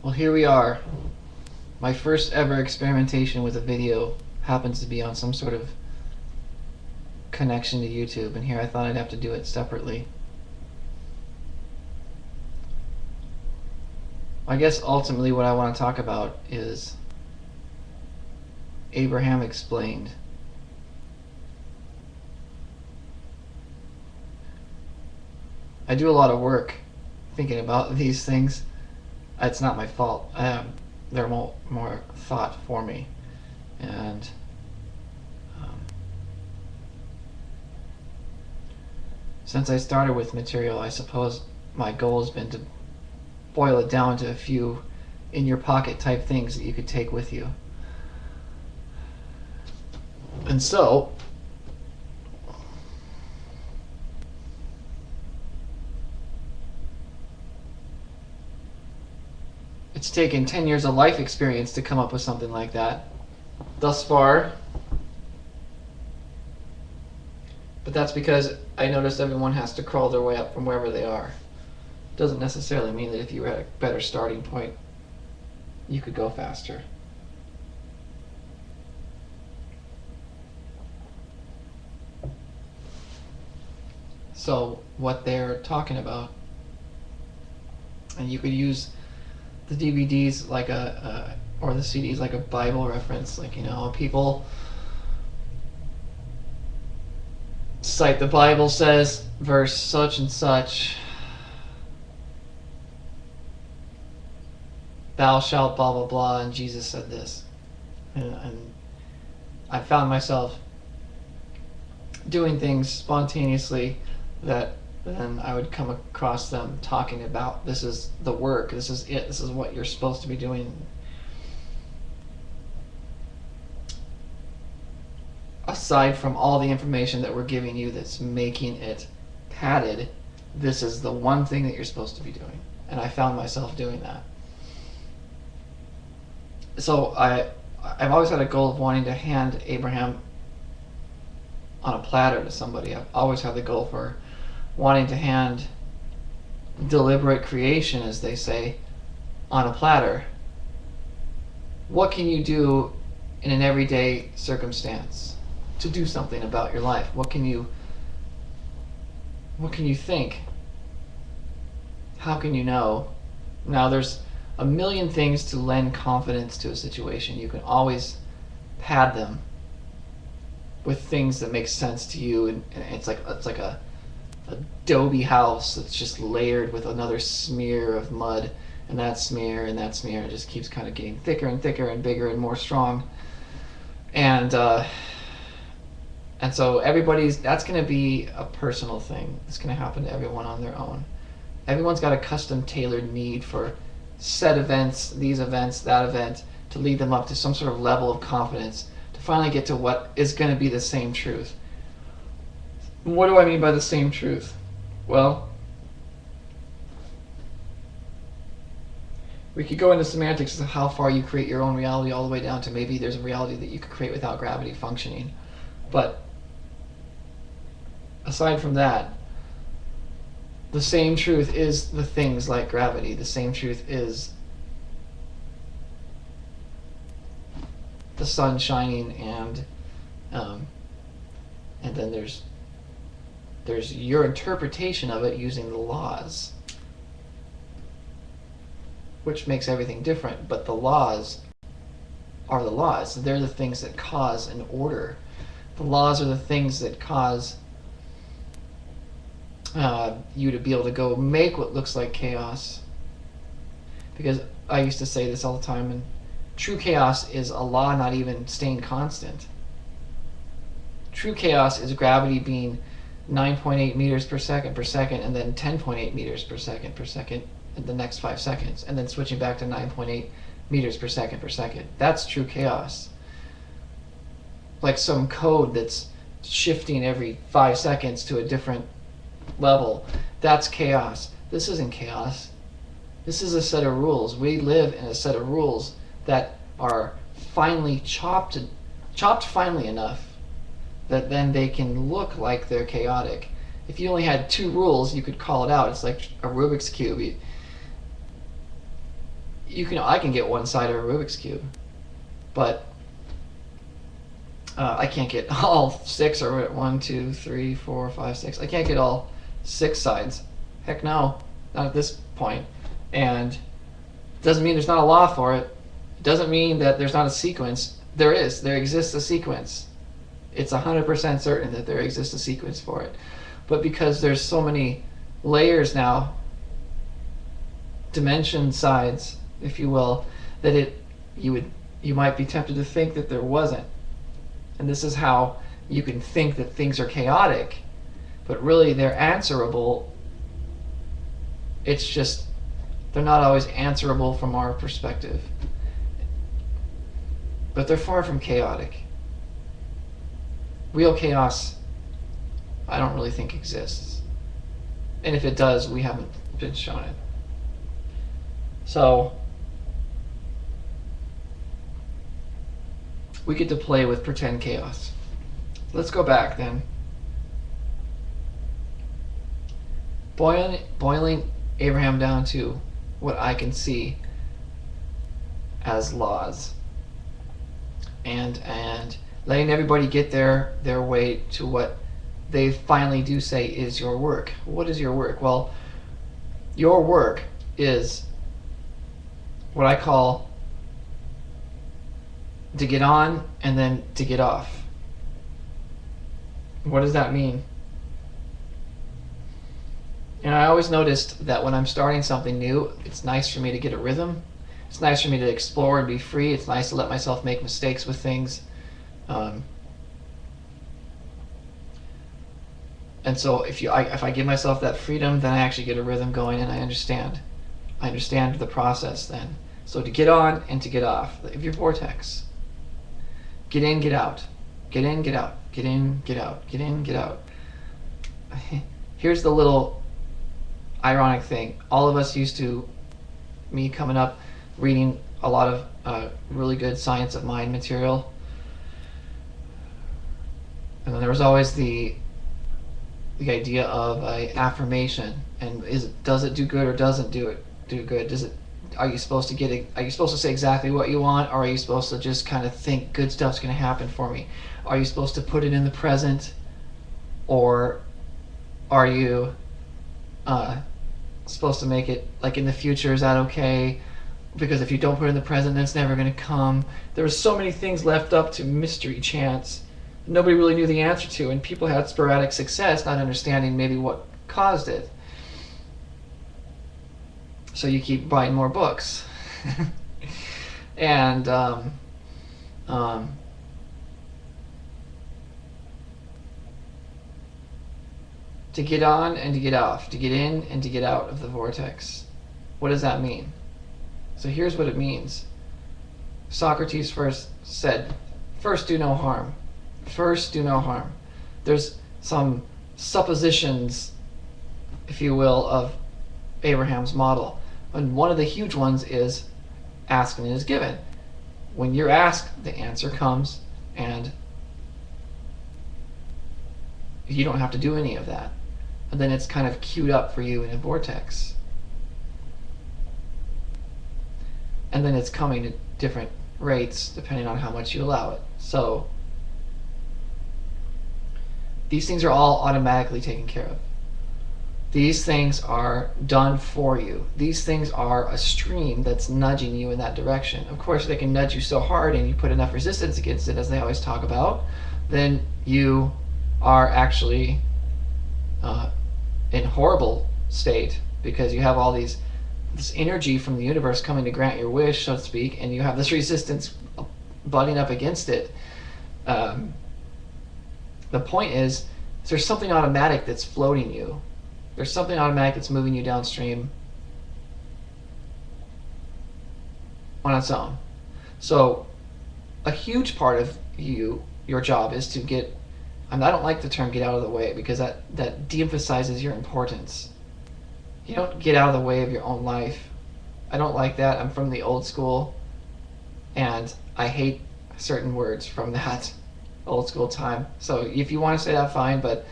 Well, here we are. My first ever experimentation with a video happens to be on some sort of connection to YouTube, and here I thought I'd have to do it separately. I guess ultimately what I want to talk about is Abraham explained. I do a lot of work thinking about these things. It's not my fault. They're more thought for me. And since I started with material, I suppose my goal has been to boil it down to a few in your pocket type things that you could take with you. And so it's taken 10 years of life experience to come up with something like that thus far. But that's because I noticed everyone has to crawl their way up from wherever they are. Doesn't necessarily mean that if you were at a better starting point, you could go faster. So what they're talking about, and you could use the DVDs like or the CDs like a Bible reference. Like, you know, people cite the Bible says verse such and such, thou shalt blah blah blah, and Jesus said this, and I found myself doing things spontaneously that then I would come across them talking about, this is the work, this is it, this is what you're supposed to be doing. Aside from all the information that we're giving you that's making it padded, this is the one thing that you're supposed to be doing. And I found myself doing that. So I've always had a goal of wanting to hand Abraham on a platter to somebody. I've always had the goal for wanting to hand deliberate creation, as they say, on a platter. What can you do in an everyday circumstance to do something about your life? What can you think? How can you know? Now, there's a million things to lend confidence to a situation. You can always pad them with things that make sense to you, and it's like a adobe house that's just layered with another smear of mud, and that smear and that smear, it just keeps kind of getting thicker and thicker and bigger and more strong. And so that's going to be a personal thing. It's going to happen to everyone on their own. Everyone's got a custom tailored need for set events, these events, that event, to lead them up to some sort of level of confidence, to finally get to what is going to be the same truth. What do I mean by the same truth? Well, we could go into semantics of how far you create your own reality, all the way down to maybe there's a reality that you could create without gravity functioning. But aside from that, the same truth is the things like gravity. The same truth is the sun shining, and then there's your interpretation of it using the laws, which makes everything different. But the laws are the laws. They're the things that cause an order. The laws are the things that cause you to be able to go make what looks like chaos. Because I used to say this all the time, and true chaos is a law not even staying constant. True chaos is gravity being 9.8 meters per second, and then 10.8 meters per second in the next 5 seconds, and then switching back to 9.8 meters per second. That's true chaos. Like some code that's shifting every 5 seconds to a different level. That's chaos. This isn't chaos. This is a set of rules. We live in a set of rules that are finely chopped finely enough that then they can look like they're chaotic. If you only had 2 rules, you could call it out. It's like a Rubik's Cube. I can get one side of a Rubik's Cube, but I can't get all six, or 1, 2, 3, 4, 5, 6. I can't get all 6 sides. Heck no, not at this point. And it doesn't mean there's not a law for it. It doesn't mean that there's not a sequence. There is. There exists a sequence. It's 100% certain that there exists a sequence for it. But because there's so many layers now, dimension sides, if you will, that you might be tempted to think that there wasn't. And this is how you can think that things are chaotic, but really they're answerable. It's just they're not always answerable from our perspective. But they're far from chaotic. Real chaos, I don't really think exists. And if it does, we haven't been shown it. So we get to play with pretend chaos. Let's go back then. Boiling Abraham down to what I can see as laws, and letting everybody get their way to what they finally do say is your work. What is your work? Well, your work is what I call to get on and then to get off. What does that mean? And I always noticed that when I'm starting something new, it's nice for me to get a rhythm. It's nice for me to explore and be free. It's nice to let myself make mistakes with things. And so if I give myself that freedom, then I actually get a rhythm going, and I understand. I understand the process then. So to get on and to get off of your vortex. Get in, get out. Get in, get out. Get in, get out. Get in, get out. Here's the little ironic thing. All of us used to, me coming up, reading a lot of really good science of mind material. And then there was always the idea of a affirmation, and does it do good or doesn't do good? Are you supposed to say exactly what you want, or are you supposed to just kind of think good stuff's going to happen for me? Are you supposed to put it in the present, or are you supposed to make it like in the future? Is that okay? Because if you don't put it in the present, then it's never going to come. There were so many things left up to mystery, chance. Nobody really knew the answer to, and people had sporadic success, not understanding maybe what caused it. So you keep buying more books. And to get on and to get off, to get in and to get out of the vortex. What does that mean? So here's what it means. Socrates first said, first do no harm. First do no harm. There's some suppositions, if you will, of Abraham's model. And one of the huge ones is ask and it is given. When you're asked, the answer comes, and you don't have to do any of that. And then it's kind of queued up for you in a vortex. And then it's coming at different rates depending on how much you allow it. So these things are all automatically taken care of. These things are done for you. These things are a stream that's nudging you in that direction. Of course, they can nudge you so hard and you put enough resistance against it, as they always talk about, then you are actually in horrible state, because you have all this energy from the universe coming to grant your wish, so to speak, and you have this resistance butting up against it. The point is, there's something automatic that's floating you. There's something automatic that's moving you downstream on its own. So a huge part of your job is to get, and I don't like the term get out of the way, because that de-emphasizes your importance. You don't get out of the way of your own life. I don't like that. I'm from the old school, and I hate certain words from that old school time. So if you want to say that, fine, but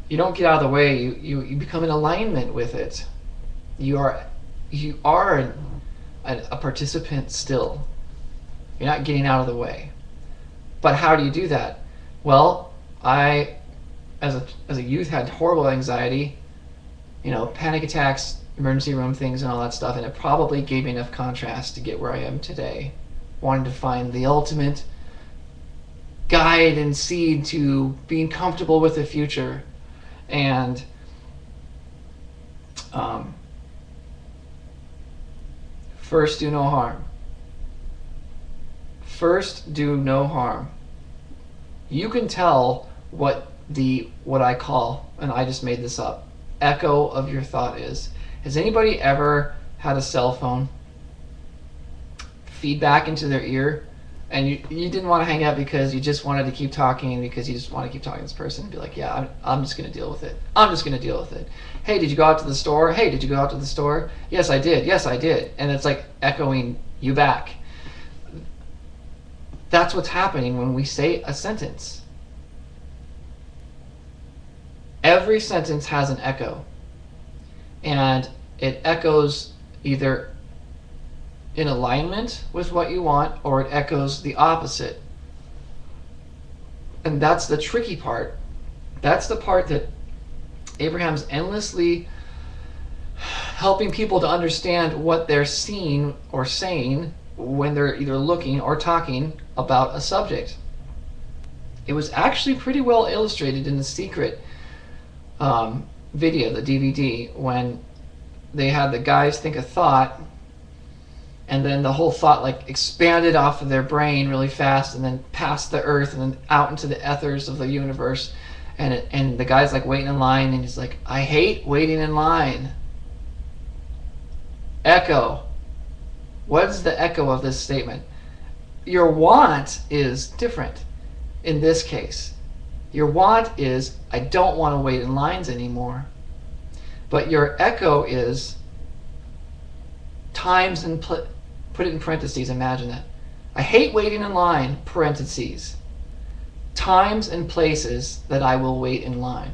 you don't get out of the way. You become in alignment with it. You are a participant still. You're not getting out of the way. But how do you do that? Well, I, as a youth, had horrible anxiety, panic attacks, emergency room things and all that stuff, and it probably gave me enough contrast to get where I am today, wanting to find the ultimate guide and seed to being comfortable with the future. And first, do no harm. First, do no harm. You can tell what I call, and I just made this up, echo of your thought is. Has anybody ever had a cell phone feedback into their ear, and you didn't want to hang up because you just wanted to keep talking, because you just want to keep talking to this person and be like, yeah, I'm just going to deal with it. I'm just going to deal with it. Hey, did you go out to the store? Hey, did you go out to the store? Yes, I did. Yes, I did. And it's like echoing you back. That's what's happening when we say a sentence. Every sentence has an echo. And it echoes either in alignment with what you want, or it echoes the opposite. And that's the tricky part. That's the part that Abraham's endlessly helping people to understand what they're seeing or saying when they're either looking or talking about a subject. It was actually pretty well illustrated in the Secret video, the DVD, when they had the guys think a thought, and then the whole thought like expanded off of their brain really fast, and then past the earth and then out into the ethers of the universe, and the guy's like waiting in line, and he's like, I hate waiting in line. Echo. What is the echo of this statement? Your want is different in this case. Your want is, I don't want to wait in lines anymore. But your echo is times and put it in parentheses, imagine that. I hate waiting in line, parentheses. Times and places that I will wait in line.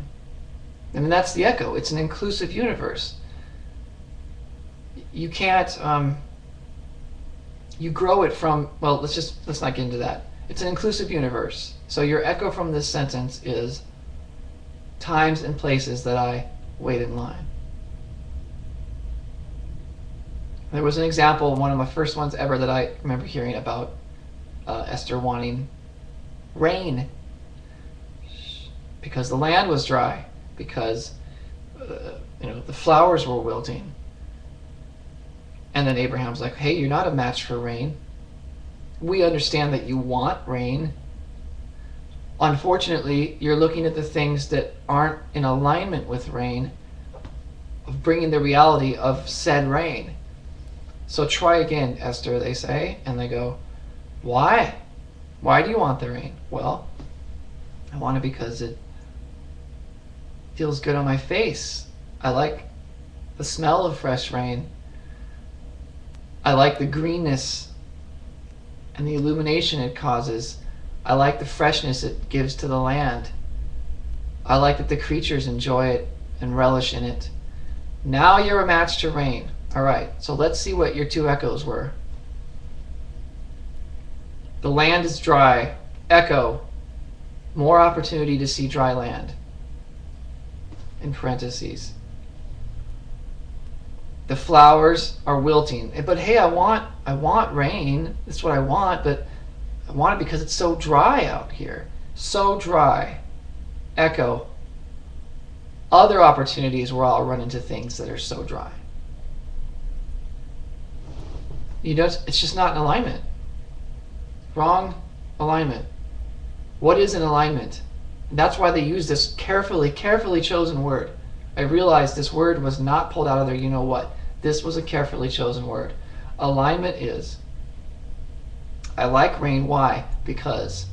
I mean, that's the echo. It's an inclusive universe. You can't, you grow it from, well, let's not get into that. It's an inclusive universe. So your echo from this sentence is times and places that I wait in line. There was an example, one of my first ones ever, that I remember hearing about Esther wanting rain because the land was dry, because the flowers were wilting. And then Abraham's like, hey, you're not a match for rain. We understand that you want rain. Unfortunately, you're looking at the things that aren't in alignment with rain, of bringing the reality of said rain. So try again, Esther, they say, and they go, why? Why do you want the rain? Well, I want it because it feels good on my face. I like the smell of fresh rain. I like the greenness and the illumination it causes. I like the freshness it gives to the land. I like that the creatures enjoy it and relish in it. Now you're a match to rain. All right, so let's see what your two echoes were. The land is dry. Echo. More opportunity to see dry land. In parentheses. The flowers are wilting. But hey, I want rain. That's what I want, but I want it because it's so dry out here. So dry. Echo. Other opportunities where I'll run into things that are so dry. It's just not in alignment. Wrong alignment. What is an alignment? That's why they use this carefully chosen word. I realized this word was not pulled out of there, you know what. This was a carefully chosen word. Alignment is, I like rain. Why? Because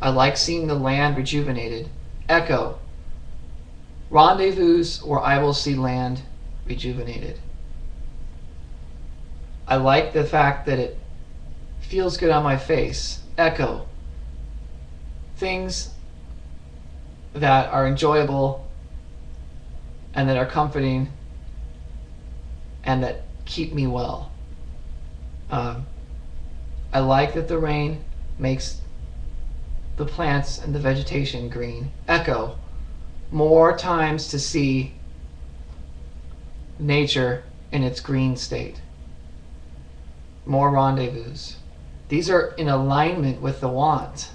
I like seeing the land rejuvenated. Echo. Rendezvous where I will see land rejuvenated. I like the fact that it feels good on my face. Echo. Things that are enjoyable and that are comforting and that keep me well. I like that the rain makes the plants and the vegetation green. Echo, more times to see nature in its green state. More rendezvous. These are in alignment with the want.